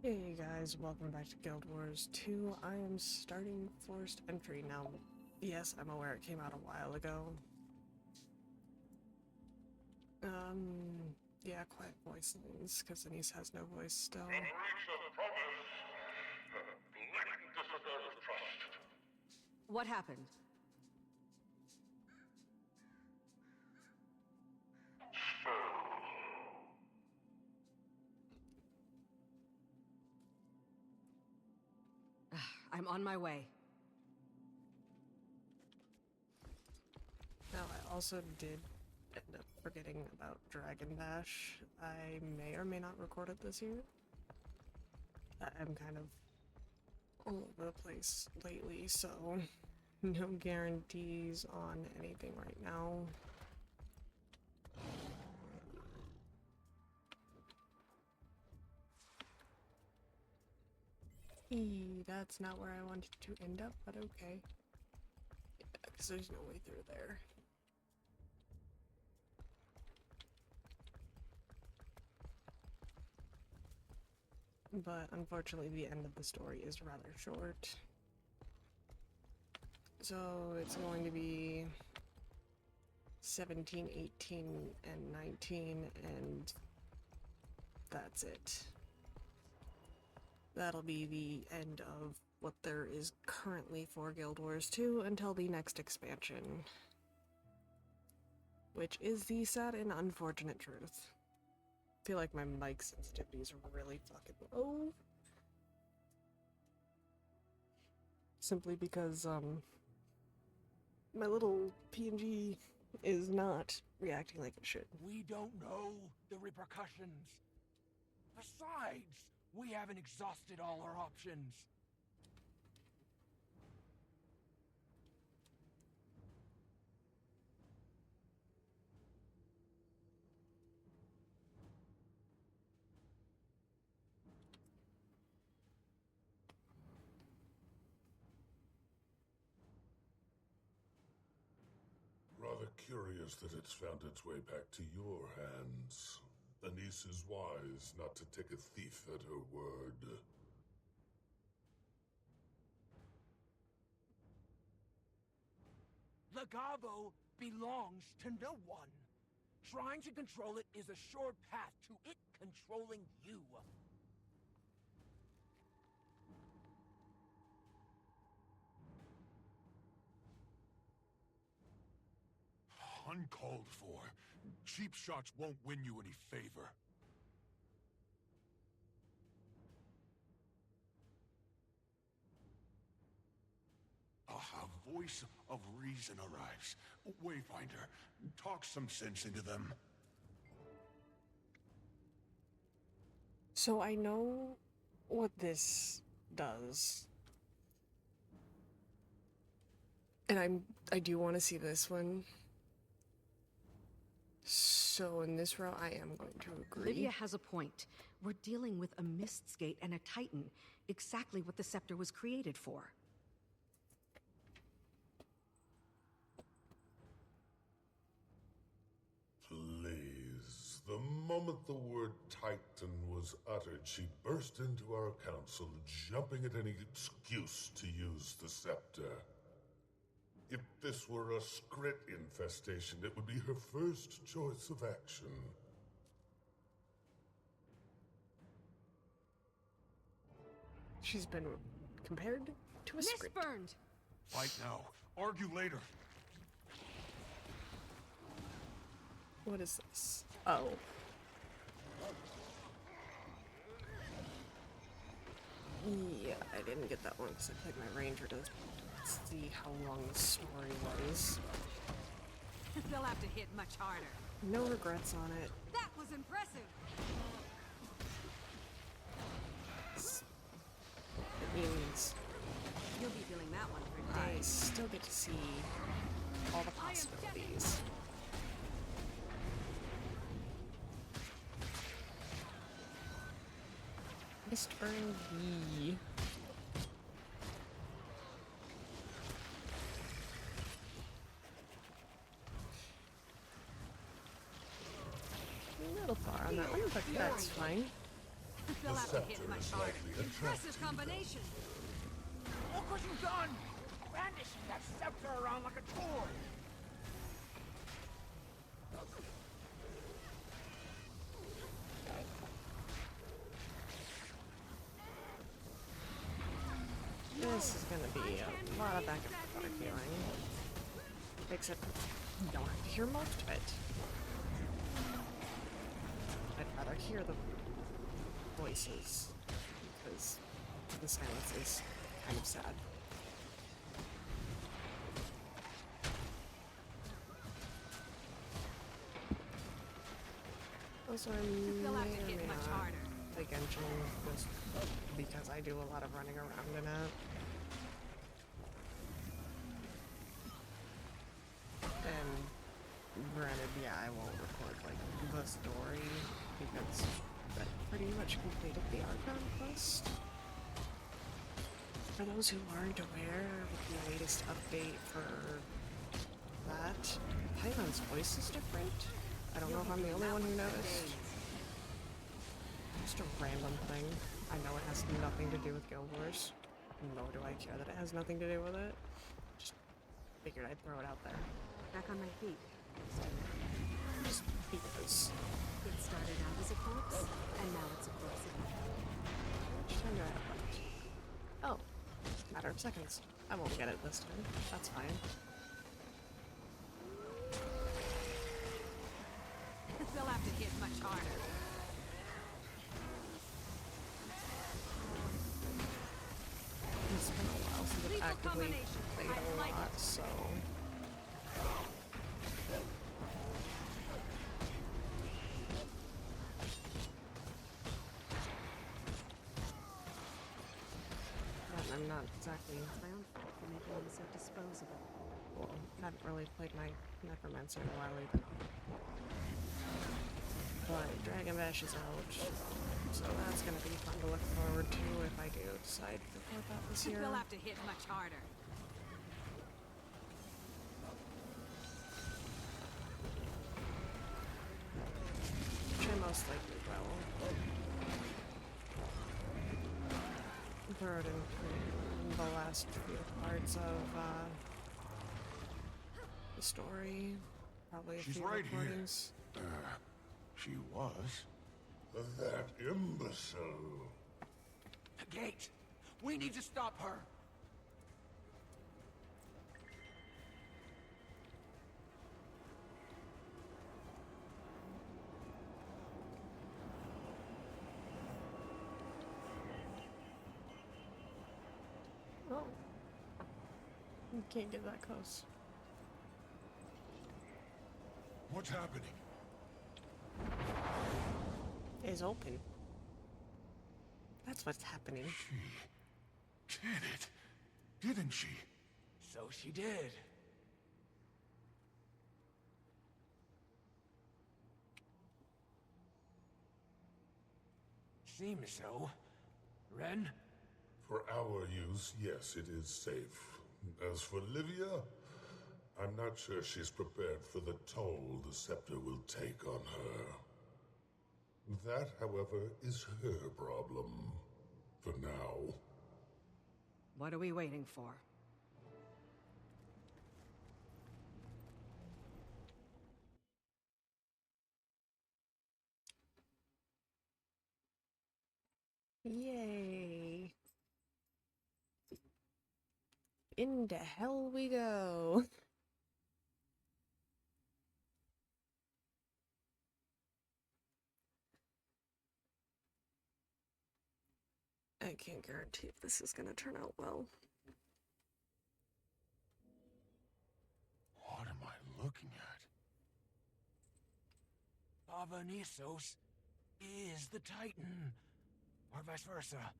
Hey guys, welcome back to Guild Wars 2. I am starting Forced Entry now. Yes, I'm aware it came out a while ago. Yeah, quiet voicelings, because Denise has no voice still. What happened? I'm on my way. Now, I also did end up forgetting about Dragon Dash. I may or may not record it this year. I'm kind of all over the place lately, so no guarantees on anything right now. That's not where I wanted to end up, but okay. Yeah, because there's no way through there. But unfortunately, the end of the story is rather short. So it's going to be 17, 18, and 19, and that's it. That'll be the end of what there is currently for Guild Wars 2 until the next expansion. Which is the sad and unfortunate truth. I feel like my mic sensitivities are really fucking low. Simply because, my little PNG is not reacting like it should. We don't know the repercussions. Besides, we haven't exhausted all our options. Rather curious that it's found its way back to your hands. Anise is wise not to take a thief at her word. Legavo belongs to no one. Trying to control it is a sure path to it controlling you. Uncalled for. Cheap shots won't win you any favor. A voice of reason arrives. Wayfinder, talk some sense into them. So I know what this does. And I do want to see this one. So in this row, I am going to agree. Lydia has a point. We're dealing with a Mist's Gate and a Titan. Exactly what the scepter was created for. Please. The moment the word Titan was uttered, she burst into our council, jumping at any excuse to use the scepter. If this were a Skrit infestation, it would be her first choice of action. She's been compared to a script. Burned! Fight now. Argue later. What is this? Oh. Yeah, I didn't get that one because I played my ranger to see how long the story was. They'll have to hit much harder. No regrets on it. That was impressive! It means You'll be feeling that one for I days. still get to see all the possibilities. Mr. V. A little far on that one, but that's fine. They'll have to hit scepter much is harder. likely attracting Impressive them. combination. Look what you've done! Brandishing that scepter around like a toy! This is gonna be a lot of back and forth arguing. Except you don't have to hear most of it. I'd rather hear the voices, because the silence is kind of sad. Also, I may They'll or have to hit may much not harder. play Genshin just because I do a lot of running around in it. And granted, yeah, I won't record like the story because that pretty much completed the Archon quest. For those who aren't aware, with the latest update for that, Paimon's voice is different. I don't know if I'm the only one who noticed. Just a random thing. I know it has nothing to do with Guild Wars. Nor do I care that it has nothing to do with it. Just figured I'd throw it out there. Back on my feet. Just because. It started out as a corpse, and now it's a corpse again. How much time do I have left? Oh, matter of seconds. I won't get it this time. That's fine. They'll have to hit much harder. It's been a while since I've Lethal actively combination. played I a like lot, so... But I'm not exactly... It's my own fault for making them so disposable. Well, I haven't really played my Necromancer in a while either. But Dragon Bash is out, so that's gonna be fun to look forward to if I do decide to record that this year. They'll have to hit much harder. Which I most likely will. Throw it in the last few parts of the story. Probably a She's few right here. recordings. She was? That imbecile. The gate! We need to stop her! Oh. You can't get that close. What's happening? It's open. That's what's happening. She did it, didn't she? So she did. Seems so. Ren? For our use, yes, it is safe. As for Livia, I'm not sure she's prepared for the toll the scepter will take on her. That, however, is her problem. For now. What are we waiting for? Yay. Into hell we go. I can't guarantee if this is gonna turn out well. What am I looking at? Avanisos is the Titan. Or vice versa.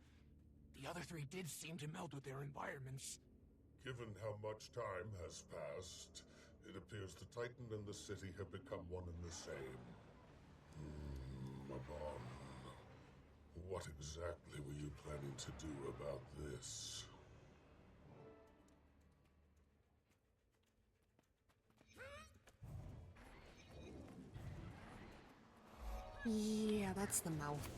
The other three did seem to meld with their environments. Given how much time has passed, it appears the Titan and the city have become one and the same. Mabon, what exactly were you planning to do about this? Yeah, that's the mouth.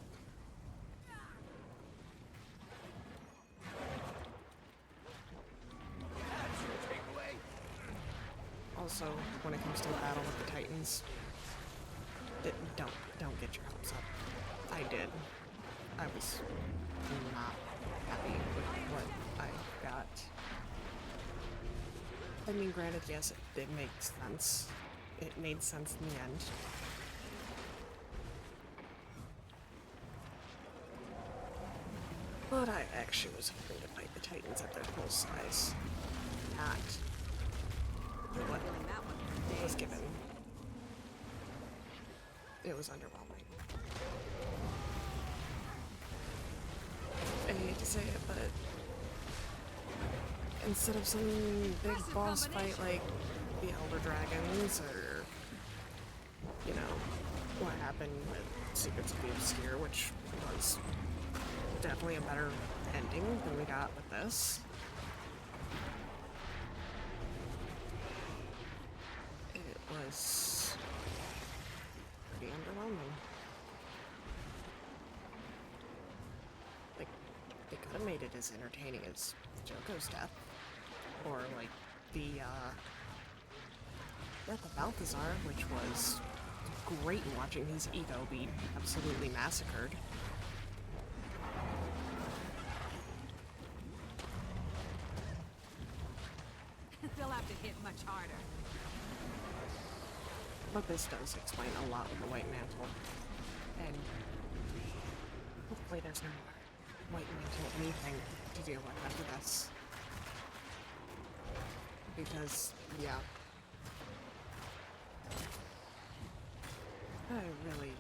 Also, when it comes to the battle with the Titans, don't get your hopes up. I did. I was not happy with what I got. I mean, granted, yes, it makes sense. It made sense in the end. But I actually was hoping to fight the Titans at their full size. Not what was given. It was underwhelming. I hate to say it, but instead of some big boss fight like the Elder Dragons or, you know, what happened with Secrets of the Obscure, which was definitely a better ending than we got with this. It was pretty underwhelming. Like, they could have made it as entertaining as Joko's death. Or like the death of Balthazar, which was great watching his ego be absolutely massacred. They'll have to hit much harder. But this does explain a lot with the White Mantle. And hopefully there's no more White Mantle anything to deal with after this. Because, yeah. I really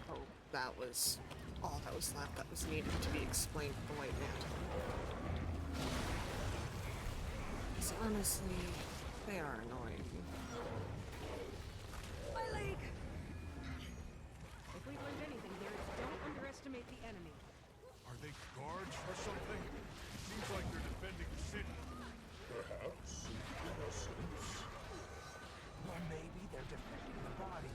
hope that was all that was left that was needed to be explained with the White Mantle. Because honestly, they are annoying. My leg! If we've learned anything here, it's don't underestimate the enemy. Are they guards or something? Seems like they're defending the city. Perhaps, in a sense. Or maybe they're defending the body.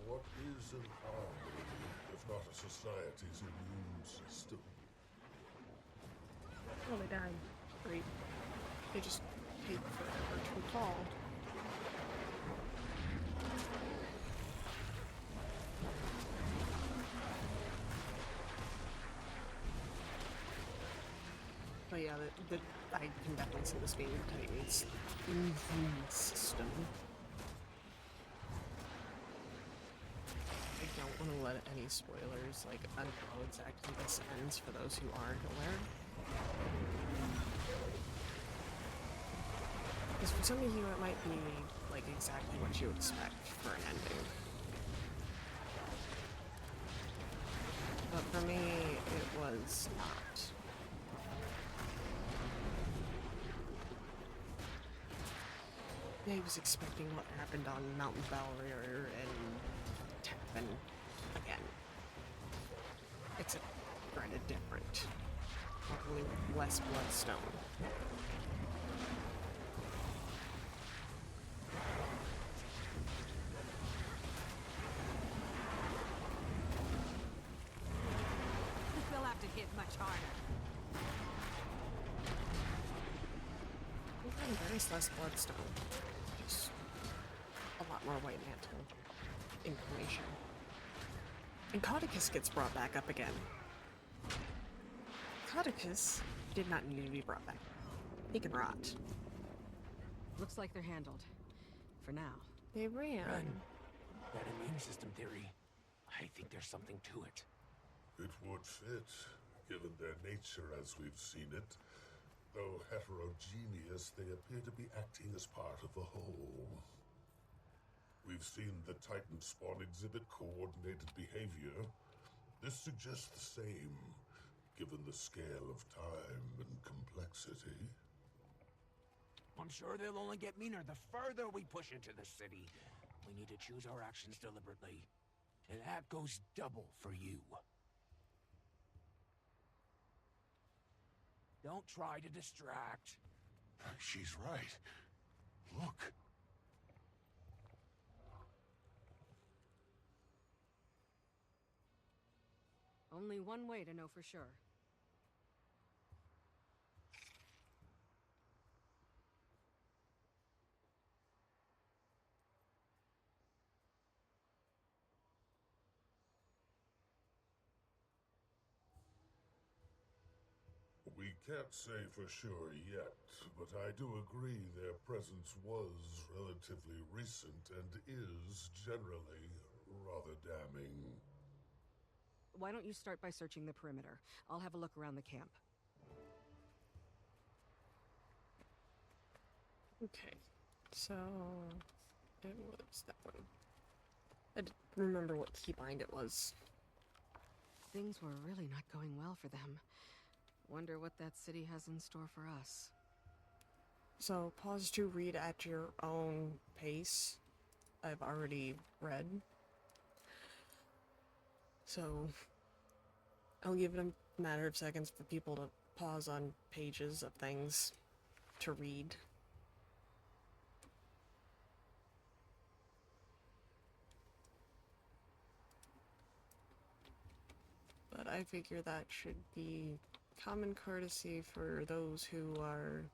What is an army, if not a society's immune system? Well, they died. Great. They just take forever to recall. But yeah, I can definitely see this being the Titans' immune system. I don't want to let any spoilers like unveil exactly this ends for those who aren't aware. Because for some of you it might be like exactly what you expect for an ending. But for me, it was not. I was expecting what happened on Mountain Valor and Tappen again. Except granted different. Probably with less bloodstone. They'll have to hit much harder. There is less bloodstone. Just a lot more White Mantle information. And Caudicus gets brought back up again. Caudicus did not need to be brought back. He can rot. Looks like they're handled. For now. They ran. That immune system theory, I think there's something to it. It would fit, given their nature as we've seen it. Though heterogeneous, they appear to be acting as part of a whole. We've seen the Titan spawn exhibit coordinated behavior. This suggests the same, given the scale of time and complexity. I'm sure they'll only get meaner the further we push into the city. We need to choose our actions deliberately. And that goes double for you. Don't try to distract. She's right. Look. Only one way to know for sure. can't say for sure yet, but I do agree their presence was relatively recent and is generally rather damning. Why don't you start by searching the perimeter? I'll have a look around the camp. Okay, so it was that one. I didn't remember what keybind it was. Things were really not going well for them. Wonder what that city has in store for us. So pause to read at your own pace. I've already read. So I'll give it a matter of seconds for people to pause on pages of things to read. But I figure that should be common courtesy for those who are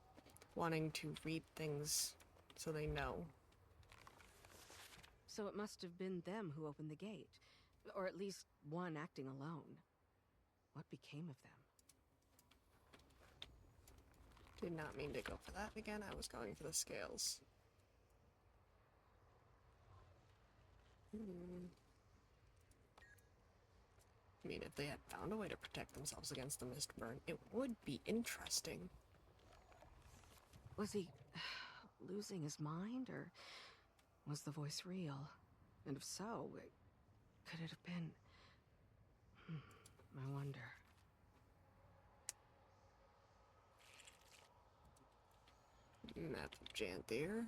wanting to read things so they know. So it must have been them who opened the gate. Or at least one acting alone. What became of them? Did not mean to go for that again. I was going for the scales. I mean, if they had found a way to protect themselves against the mist burn, it would be interesting. Was he losing his mind, or was the voice real? And if so, could it have been... I wonder. Map of Janthir.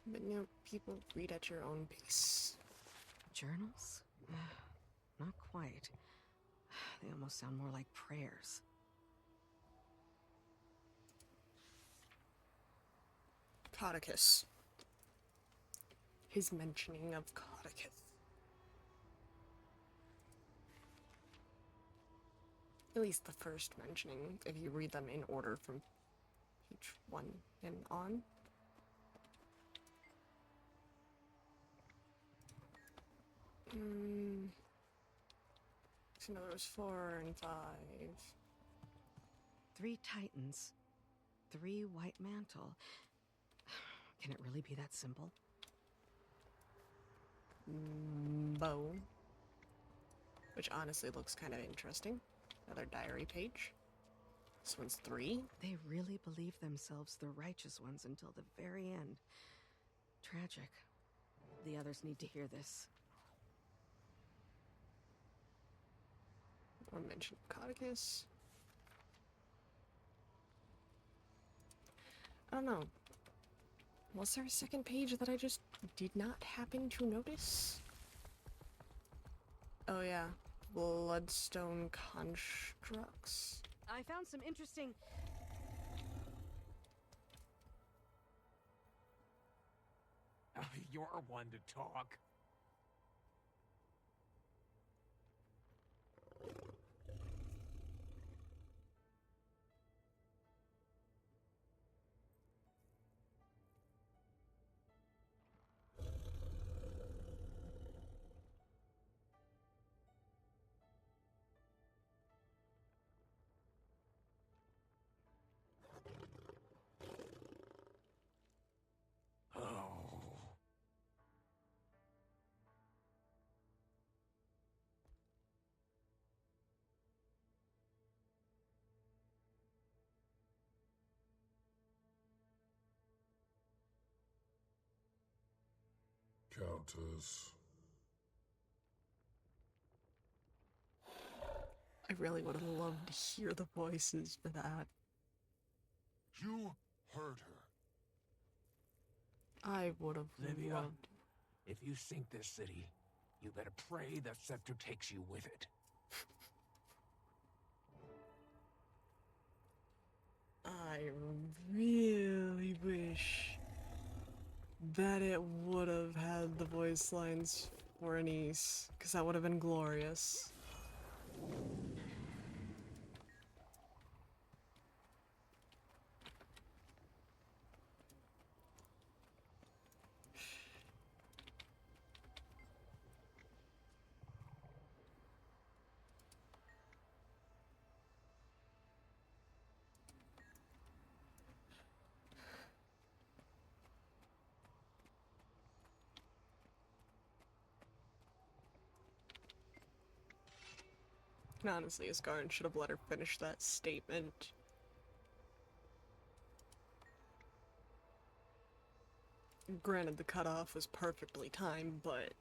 But you know, people read at your own pace. Journals? Not quite. They almost sound more like prayers. Codicus. His mentioning of Codicus. At least the first mentioning, if you read them in order from each one and on. So now there was 4 and 5. 3 titans. 3 white mantle. Can it really be that simple? Bow. Which honestly looks kind of interesting. Another diary page. This one's 3. They really believe themselves the righteous ones until the very end. Tragic. The others need to hear this. I mentioned Codicus. I don't know. Was there a second page that I just did not happen to notice? Oh yeah. Bloodstone constructs. I found some interesting... You're one to talk. Oh. Countess. I really would have loved to hear the voices for that. You heard her. I would have Livia, loved. if you sink this city, you better pray the scepter takes you with it. I really wish that it would have had the voice lines for Anise, because that would have been glorious. Honestly, Asgarn should have let her finish that statement. Granted, the cutoff was perfectly timed, but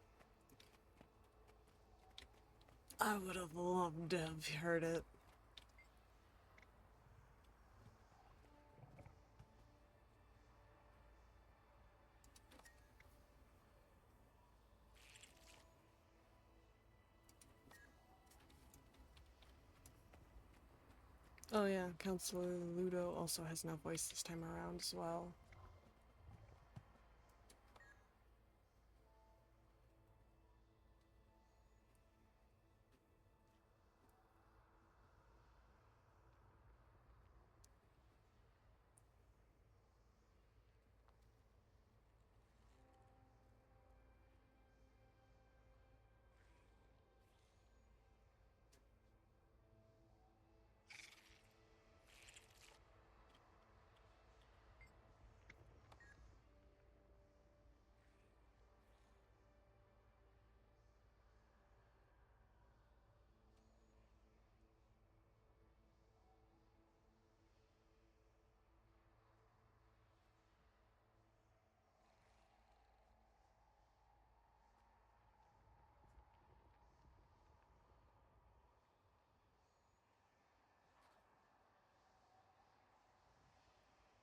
I would have loved to have heard it. Oh yeah, Counselor Ludo also has no voice this time around as well.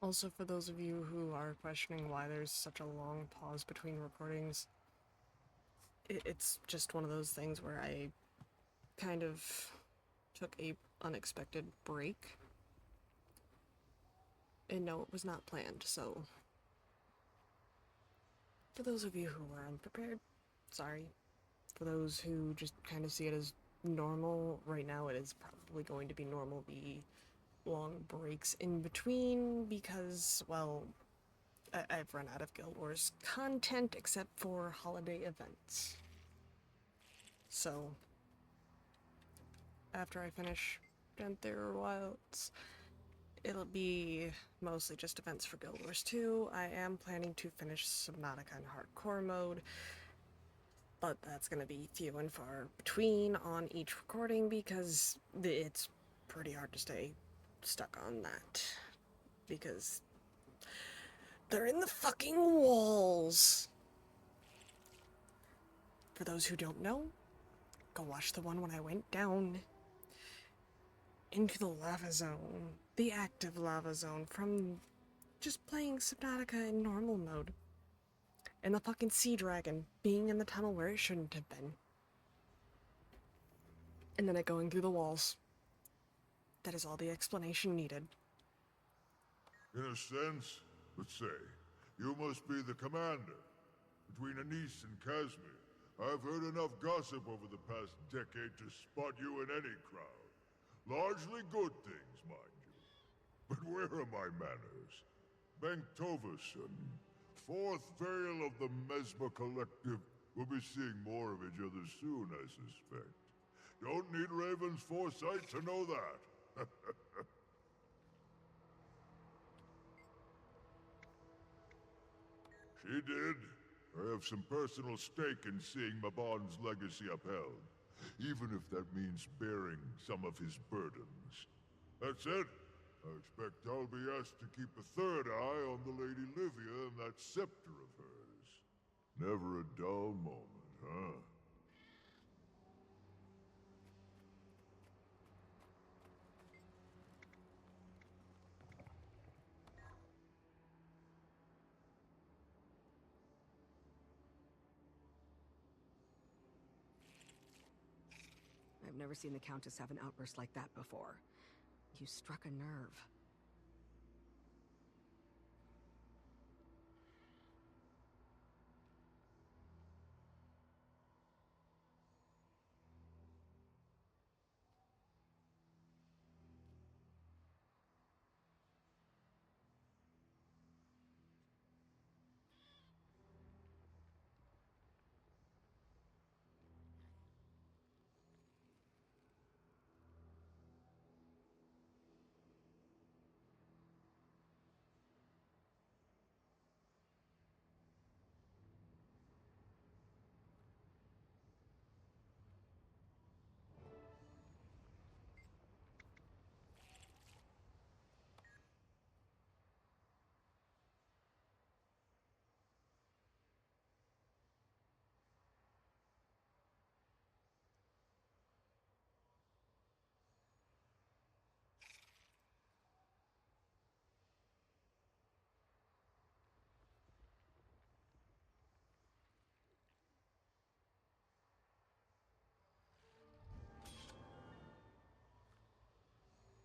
Also, for those of you who are questioning why there's such a long pause between recordings, it's just one of those things where I kind of took a unexpected break. And no, it was not planned, so for those of you who were unprepared, sorry. For those who just kind of see it as normal, right now it is probably going to be normal, the long breaks in between, because, well, I've run out of Guild Wars content except for holiday events. So, after I finish Janthir Wilds, it'll be mostly just events for Guild Wars 2. I am planning to finish Subnautica in hardcore mode, but that's gonna be few and far between on each recording because it's pretty hard to stay stuck on that. Because they're in the fucking walls! For those who don't know, go watch the one when I went down into the lava zone. The active lava zone from just playing Subnautica in normal mode. And the fucking sea dragon being in the tunnel where it shouldn't have been. And then it going through the walls. That is all the explanation needed. In a sense, but say, you must be the commander. Between Anise and Casimir, I've heard enough gossip over the past decade to spot you in any crowd. Largely good things, mind you. But where are my manners? Benktoverson, fourth Vale of the Mesmer Collective. We'll be seeing more of each other soon, I suspect. Don't need Raven's foresight to know that. She did. I have some personal stake in seeing Mabon's legacy upheld, even if that means bearing some of his burdens. That's it. I expect I'll be asked to keep a third eye on the Lady Livia and that scepter of hers. Never a dull moment, huh? I've never seen the Countess have an outburst like that before. You struck a nerve.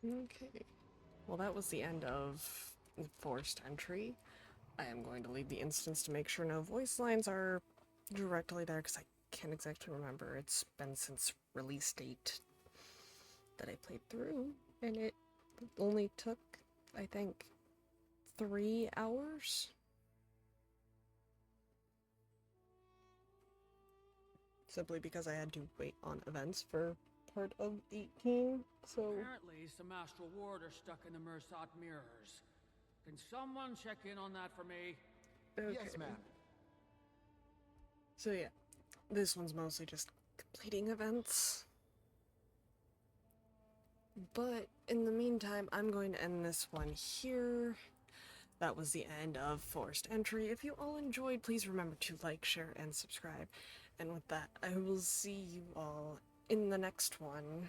Okay. Well, that was the end of forced entry. I am going to leave the instance to make sure no voice lines are directly there, because I can't exactly remember. It's been since release date that I played through, and it only took, I think, 3 hours? Simply because I had to wait on events for part of 18, so... Apparently, some astral ward are stuck in the Mersat mirrors. Can someone check in on that for me? Okay. Yes, ma'am. So yeah, this one's mostly just completing events. But in the meantime, I'm going to end this one here. That was the end of Forced Entry. If you all enjoyed, please remember to like, share, and subscribe. And with that, I will see you all in the next one.